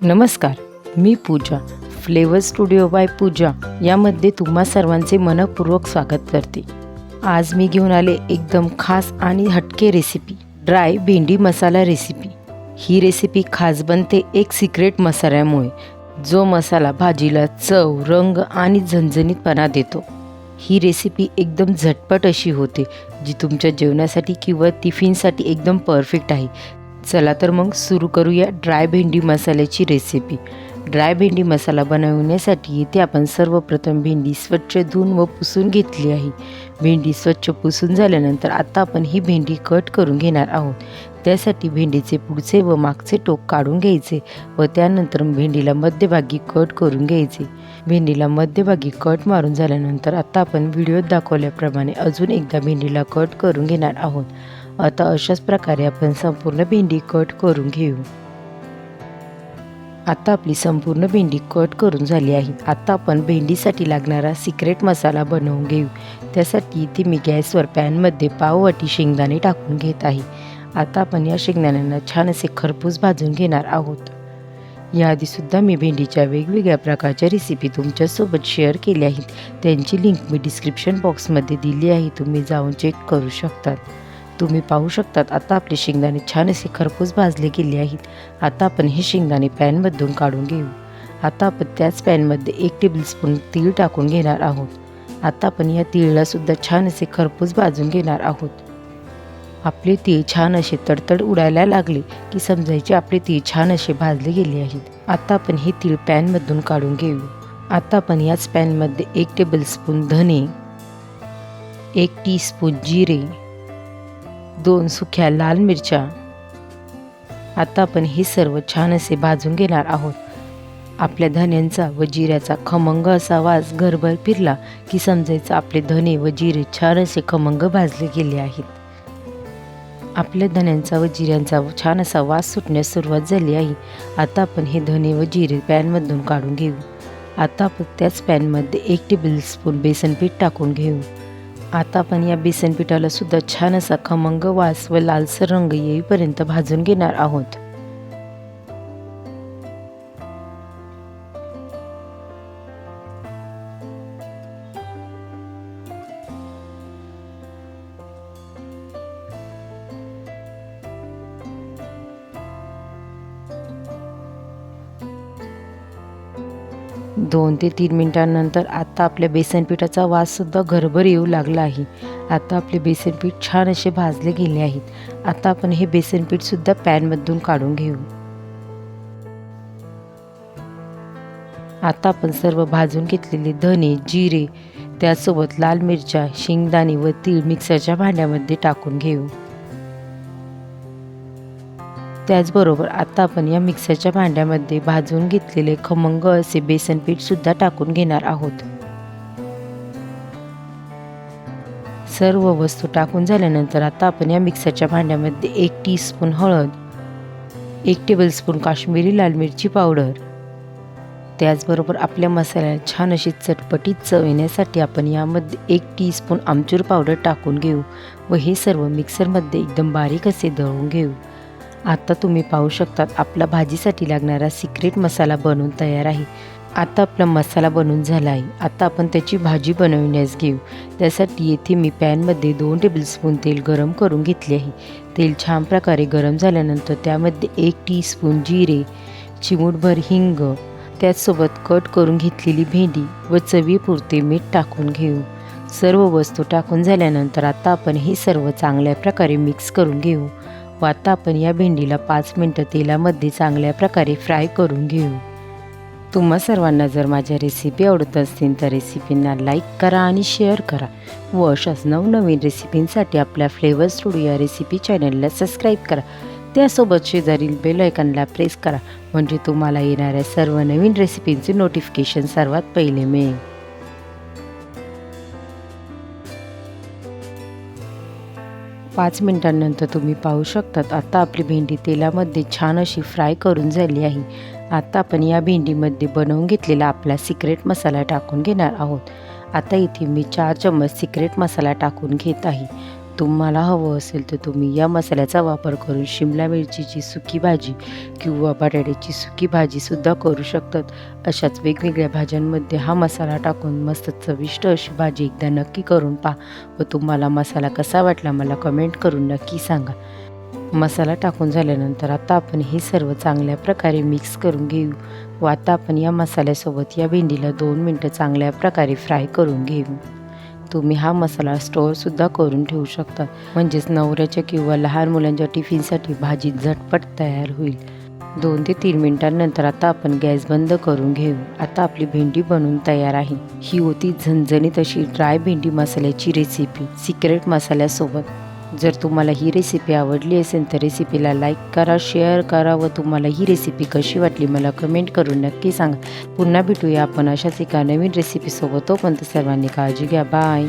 नमस्कार, मी पूजा. Flavour studio bye पूजा यामध्ये तुम्हा सर्वांचे मनपूर्वक स्वागत करते. आज मी घेऊन आले एकदम खास आणि हटके रेसिपी, ड्राय भेंडी मसाला रेसिपी. ही रेसिपी खास बनते एक सिक्रेट मसाल्यामुळे, जो मसाला भाजीला चव, रंग आणि झणझणीतपणा देतो. ही रेसिपी एकदम झटपट अशी होते, जी तुमच्या जेवणासाठी किंवा टिफिनसाठी एकदम परफेक्ट आहे. चला तर मग सुरू करूया ड्राय भेंडी मसाल्याची रेसिपी. ड्राय भेंडी मसाला बनवण्यासाठी इथे आपण सर्वप्रथम भेंडी स्वच्छ धुवून व पुसून घेतली आहे. भेंडी स्वच्छ पुसून झाल्यानंतर आता आपण ही भेंडी कट करून घेणार आहोत. त्यासाठी भेंडीचे पुढचे व मागचे टोक काढून घ्यायचे व त्यानंतर भेंडीला मध्यभागी कट करून घ्यायचे. भेंडीला मध्यभागी कट मारून झाल्यानंतर आता आपण व्हिडिओत दाखवल्याप्रमाणे अजून एकदा भेंडीला कट करून घेणार आहोत. आता अशाच प्रकारे आपण संपूर्ण भेंडी कट करून घेऊ. आता आपली संपूर्ण भेंडी कट करून झाली आहे. आता आपण भेंडीसाठी लागणारा सिक्रेट मसाला बनवून घेऊ. त्यासाठी इथे मी गॅसवर पॅनमध्ये पाववाटी शेंगदाणे टाकून घेत आहे. आता आपण या शेंगदाण्यांना छान असे खरपूस भाजून घेणार आहोत. याआधीसुद्धा मी भेंडीच्या वेगवेगळ्या प्रकारच्या रेसिपी तुमच्यासोबत शेअर केल्या आहेत. त्यांची लिंक मी डिस्क्रिप्शन बॉक्समध्ये दिली आहे, तुम्ही जाऊन चेक करू शकतात. तुम्ही पाहू शकतात आता आपले शेंगदाणे छान असे खरपूस भाजले गेले आहेत. आता आपण हे शेंगदाणे पॅनमधून काढून घेऊ. आता आपण त्याच पॅनमध्ये 1 टेबलस्पून तीळ टाकून घेणार आहोत. आता आपण या तीळला सुद्धा छान असे खरपूस भाजून घेणार आहोत. आपले तीळ छान असे तडतड उडायला लागले की समजायचे आपले तीळ छान असे भाजले गेले आहेत. आता आपण हे तीळ पॅनमधून काढून घेऊ. आता आपण याच पॅनमध्ये 1 टेबलस्पून धने, 1 टीस्पून जिरे, 2 सुक्या लाल मिरच्या. आता आपण हे सर्व छान असे भाजून घेणार आहोत. आपल्या धन्यांचा व जिऱ्याचा खमंग असा वास घरभर फिरला की समजायचं आपले धने व जिरे छान असे खमंग भाजले गेले आहेत. आपल्या धन्यांचा व जिऱ्यांचा छान असा वास सुटण्यास सुरुवात झाली आहे. आता आपण हे धने व जिरे पॅनमधून काढून घेऊ. आता आपण त्याच पॅनमध्ये 1 टेबलस्पून बेसन पीठ टाकून घेऊ. आता आपण या बेसन पिठाला सुद्धा छान असा खमंग वास व लालसर रंग येईपर्यंत भाजून घेणार आहोत. दोन ते 3 मिनिटांनंतर आता आपल्या बेसन पिठाचा वाससुद्धा घरभर येऊ लागला आहे. आता आपले बेसन पीठ छान असे भाजले गेले आहेत. आता आपण हे बेसन पीठसुद्धा पॅनमधून काढून घेऊ. आता आपण सर्व भाजून घेतलेले धने, जिरे, त्यासोबत लाल मिरच्या, शेंगदाणे व तीळ मिक्सरच्या भांड्यामध्ये टाकून घेऊ. त्याचबरोबर आता आपण या मिक्सरच्या भांड्यामध्ये भाजून घेतलेले खमंग असे बेसन पीठसुद्धा टाकून घेणार आहोत. सर्व वस्तू टाकून झाल्यानंतर आता आपण या मिक्सरच्या भांड्यामध्ये 1 टीस्पून हळद, 1 टेबलस्पून काश्मीरी लाल मिरची पावडर, त्याचबरोबर आपल्या मसाल्याला छान अशी चटपटीत चव येण्यासाठी आपण यामध्ये 1 टीस्पून आमचूर पावडर टाकून घेऊ व हे सर्व मिक्सरमध्ये एकदम बारीक असे दळून घेऊ. आता तुम्ही पाहू शकतात आपला भाजीसाठी लागणारा सिक्रेट मसाला बनवून तयार आहे. आता आपला मसाला बनवून झाला आहे. आता आपण त्याची भाजी बनवण्यास घेऊ. त्यासाठी येथे मी पॅनमध्ये 2 टेबलस्पून तेल गरम करून घेतले आहे. तेल छान प्रकारे गरम झाल्यानंतर त्यामध्ये 1 टीस्पून जिरे, चिमूटभर हिंग, त्याचसोबत कट करून घेतलेली भेंडी व चवीपुरते मीठ टाकून घेऊ. सर्व वस्तू टाकून झाल्यानंतर आता आपण हे सर्व चांगल्या प्रकारे मिक्स करून घेऊ व आता आपण या भेंडीला 5 मिनिटं तेलामध्ये चांगल्या प्रकारे फ्राय करून घेऊ. तुम्हा सर्वांना जर माझ्या रेसिपी आवडत असतील तर रेसिपींना लाईक करा आणि शेअर करा व अशाच नवनवीन रेसिपींसाठी आपल्या फ्लेवर स्टुडिओ या रेसिपी चॅनलला सबस्क्राईब करा. त्यासोबत शेजारील बेल आयकॉनला प्रेस करा, म्हणजे तुम्हाला येणाऱ्या सर्व नवीन रेसिपींचे नोटिफिकेशन सर्वात पहिले मिळेल. 5 मिनिटांनंतर तुम्ही पाहू शकतात आता आपली भेंडी तेलामध्ये छान अशी फ्राय करून झाली आहे. आता आपण या भेंडीमध्ये बनवून घेतलेला आपला सिक्रेट मसाला टाकून घेणार आहोत. आता इथे मी 4 चम्मच सिक्रेट मसाला टाकून घेत आहे. तुम्हाला हवं असेल तर तुम्ही या मसाल्याचा वापर करून शिमला मिरचीची सुकी भाजी किंवा बटाट्याची सुकी भाजीसुद्धा करू शकतात. अशाच वेगवेगळ्या भाज्यांमध्ये हा मसाला टाकून मस्त चविष्ट अशी भाजी एकदा नक्की करून पहा व तुम्हाला मसाला कसा वाटला मला कमेंट करून नक्की सांगा. मसाला टाकून झाल्यानंतर आता आपण हे सर्व चांगल्या प्रकारे मिक्स करून घेऊ व आता आपण या मसाल्यासोबत या भेंडीला 2 मिनटं चांगल्या प्रकारे फ्राय करून घेऊ. तुम्ही हा मसाला स्टोअरसुद्धा करून ठेवू शकता, म्हणजेच नवऱ्याच्या किंवा लहान मुलांच्या टिफिनसाठी भाजी झटपट तयार होईल. 2 ते 3 मिनिटांनंतर आता आपण गॅस बंद करून घेऊ. आता आपली भेंडी बनवून तयार आहे. ही होती झणझणीत अशी ड्राय भेंडी मसाल्याची रेसिपी सिक्रेट मसाल्यासोबत. जर तुम्हाला ही रेसिपी आवडली असेल तर रेसिपीला लाईक करा, शेअर करा व तुम्हाला ही रेसिपी कशी वाटली मला कमेंट करून नक्की सांगा. पुन्हा भेटूया आपण अशाच एका नवीन रेसिपीसोबत. तोपर्यंत सर्वांनी काळजी घ्या. बाय.